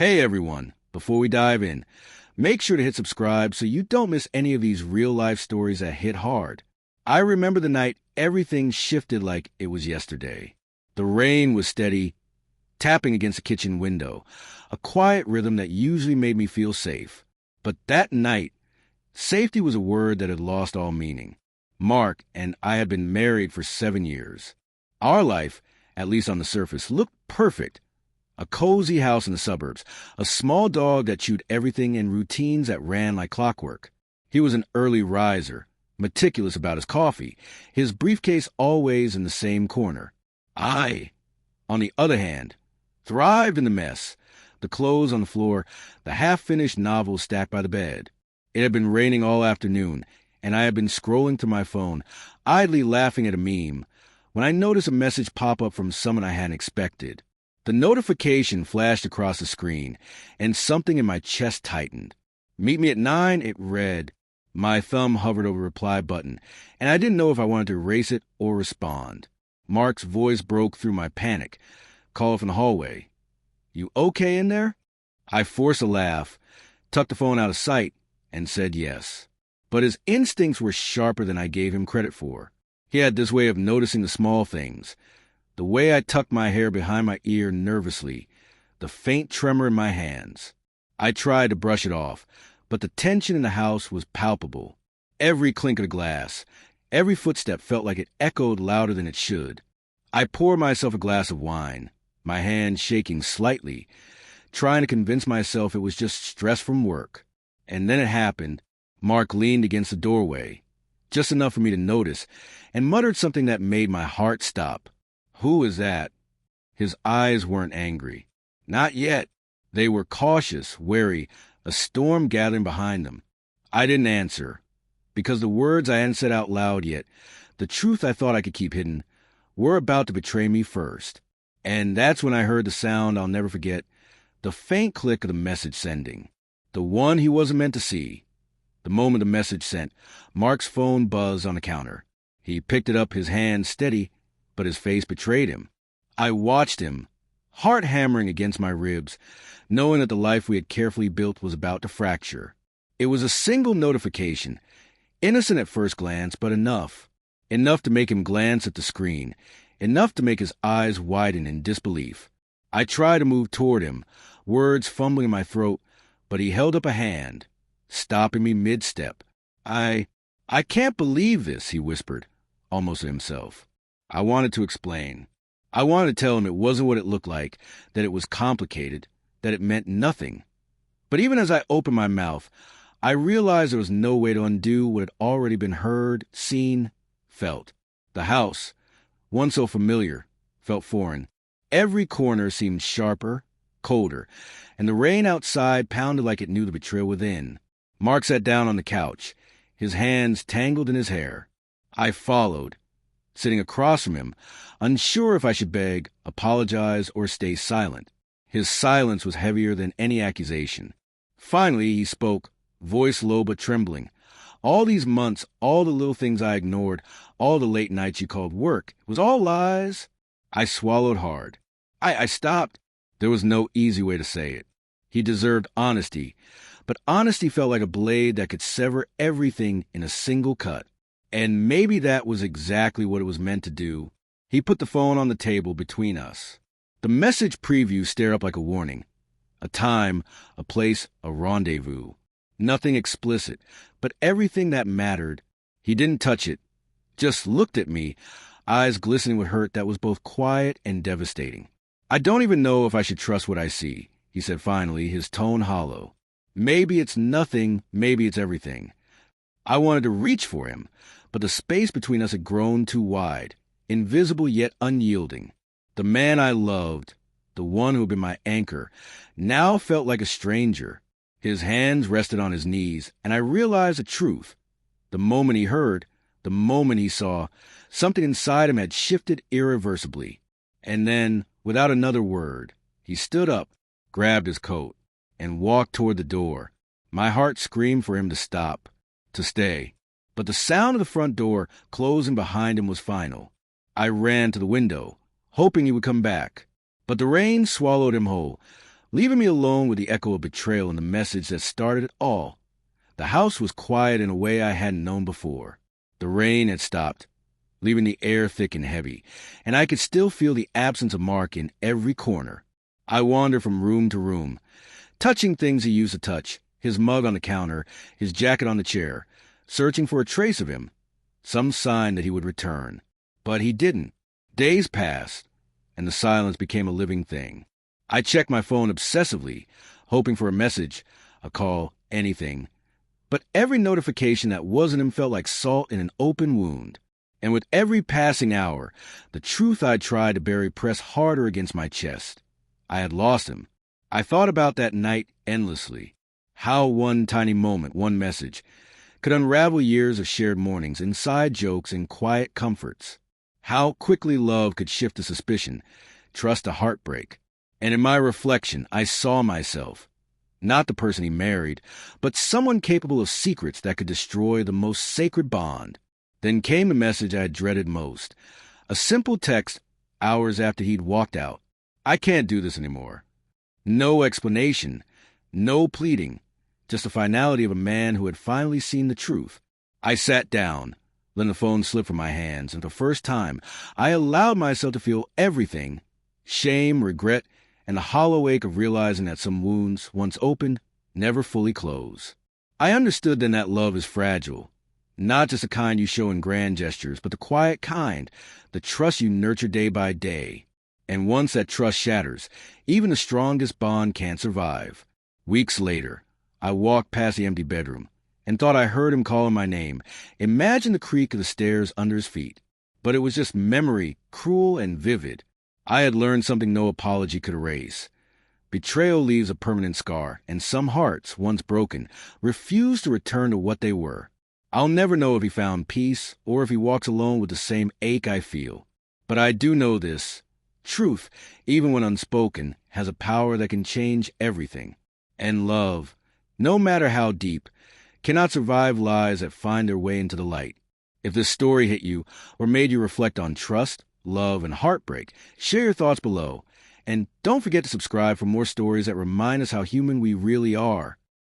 Hey everyone, before we dive in, make sure to hit subscribe so you don't miss any of these real-life stories that hit hard. I remember the night everything shifted like it was yesterday. The rain was steady, tapping against the kitchen window, a quiet rhythm that usually made me feel safe. But that night, safety was a word that had lost all meaning. Mark and I had been married for 7 years. Our life, at least on the surface, looked perfect. A cozy house in the suburbs, a small dog that chewed everything, and routines that ran like clockwork. He was an early riser, meticulous about his coffee, his briefcase always in the same corner. I, on the other hand, thrived in the mess, the clothes on the floor, the half-finished novel stacked by the bed. It had been raining all afternoon, and I had been scrolling through my phone, idly laughing at a meme, when I noticed a message pop up from someone I hadn't expected. The notification flashed across the screen, and something in my chest tightened. Meet me at 9, it read. My thumb hovered over the reply button, and I didn't know if I wanted to erase it or respond. Mark's voice broke through my panic, called from the hallway. "You okay in there?" I forced a laugh, tucked the phone out of sight, and said yes. But his instincts were sharper than I gave him credit for. He had this way of noticing the small things. The way I tucked my hair behind my ear nervously, the faint tremor in my hands. I tried to brush it off, but the tension in the house was palpable. Every clink of the glass, every footstep felt like it echoed louder than it should. I poured myself a glass of wine, my hand shaking slightly, trying to convince myself it was just stress from work. And then it happened. Mark leaned against the doorway, just enough for me to notice, and muttered something that made my heart stop. "Who is that?" His eyes weren't angry. Not yet. They were cautious, wary, a storm gathering behind them. I didn't answer, because the words I hadn't said out loud yet, the truth I thought I could keep hidden, were about to betray me first. And that's when I heard the sound I'll never forget, the faint click of the message sending. The one he wasn't meant to see. The moment the message sent, Mark's phone buzzed on the counter. He picked it up, his hand steady, but his face betrayed him. I watched him, heart hammering against my ribs, knowing that the life we had carefully built was about to fracture. It was a single notification, innocent at first glance, but enough. Enough to make him glance at the screen, enough to make his eyes widen in disbelief. I tried to move toward him, words fumbling in my throat, but he held up a hand, stopping me mid-step. I can't believe this," he whispered, almost to himself. I wanted to explain. I wanted to tell him it wasn't what it looked like, that it was complicated, that it meant nothing. But even as I opened my mouth, I realized there was no way to undo what had already been heard, seen, felt. The house, once so familiar, felt foreign. Every corner seemed sharper, colder, and the rain outside pounded like it knew the betrayal within. Mark sat down on the couch, his hands tangled in his hair. I followed, sitting across from him, unsure if I should beg, apologize, or stay silent. His silence was heavier than any accusation. Finally, he spoke, voice low but trembling. "All these months, all the little things I ignored, all the late nights you called work, it was all lies." I swallowed hard. I stopped. There was no easy way to say it. He deserved honesty, but honesty felt like a blade that could sever everything in a single cut. And maybe that was exactly what it was meant to do. He put the phone on the table between us. The message preview stared up like a warning. A time, a place, a rendezvous. Nothing explicit, but everything that mattered. He didn't touch it, just looked at me, eyes glistening with hurt that was both quiet and devastating. "I don't even know if I should trust what I see," he said finally, his tone hollow. "Maybe it's nothing, maybe it's everything." I wanted to reach for him, but the space between us had grown too wide, invisible yet unyielding. The man I loved, the one who had been my anchor, now felt like a stranger. His hands rested on his knees, and I realized the truth. The moment he heard, the moment he saw, something inside him had shifted irreversibly. And then, without another word, he stood up, grabbed his coat, and walked toward the door. My heart screamed for him to stop, to stay. But the sound of the front door closing behind him was final. I ran to the window, hoping he would come back. But the rain swallowed him whole. leaving me alone with the echo of betrayal and the message that started it all. The house was quiet in a way I hadn't known before. The rain had stopped, leaving the air thick and heavy, and I could still feel the absence of Mark in every corner. I wandered from room to room, touching things he used to touch, his mug on the counter, his jacket on the chair, searching for a trace of him, some sign that he would return. But he didn't. Days passed, and the silence became a living thing. I checked my phone obsessively, hoping for a message, a call, anything. But every notification that wasn't him felt like salt in an open wound. And with every passing hour, the truth I'd tried to bury pressed harder against my chest. I had lost him. I thought about that night endlessly. How one tiny moment, one message, could unravel years of shared mornings, inside jokes, and quiet comforts. How quickly love could shift to suspicion, trust to heartbreak. And in my reflection, I saw myself. Not the person he married, but someone capable of secrets that could destroy the most sacred bond. Then came the message I dreaded most. A simple text hours after he'd walked out. I can't do this anymore. No explanation, no pleading, just the finality of a man who had finally seen the truth. I sat down, letting the phone slip from my hands, and for the first time, I allowed myself to feel everything: shame, regret, and the hollow ache of realizing that some wounds, once opened, never fully close. I understood then that love is fragile. Not just the kind you show in grand gestures, but the quiet kind, the trust you nurture day by day. And once that trust shatters, even the strongest bond can't survive. Weeks later, I walked past the empty bedroom and thought I heard him calling my name. Imagine the creak of the stairs under his feet. But it was just memory, cruel and vivid. I had learned something no apology could erase. Betrayal leaves a permanent scar, and some hearts, once broken, refuse to return to what they were. I'll never know if he found peace or if he walks alone with the same ache I feel. But I do know this: truth, even when unspoken, has a power that can change everything. And love, no matter how deep, cannot survive lies that find their way into the light. If this story hit you or made you reflect on trust, love, and heartbreak, share your thoughts below. And don't forget to subscribe for more stories that remind us how human we really are.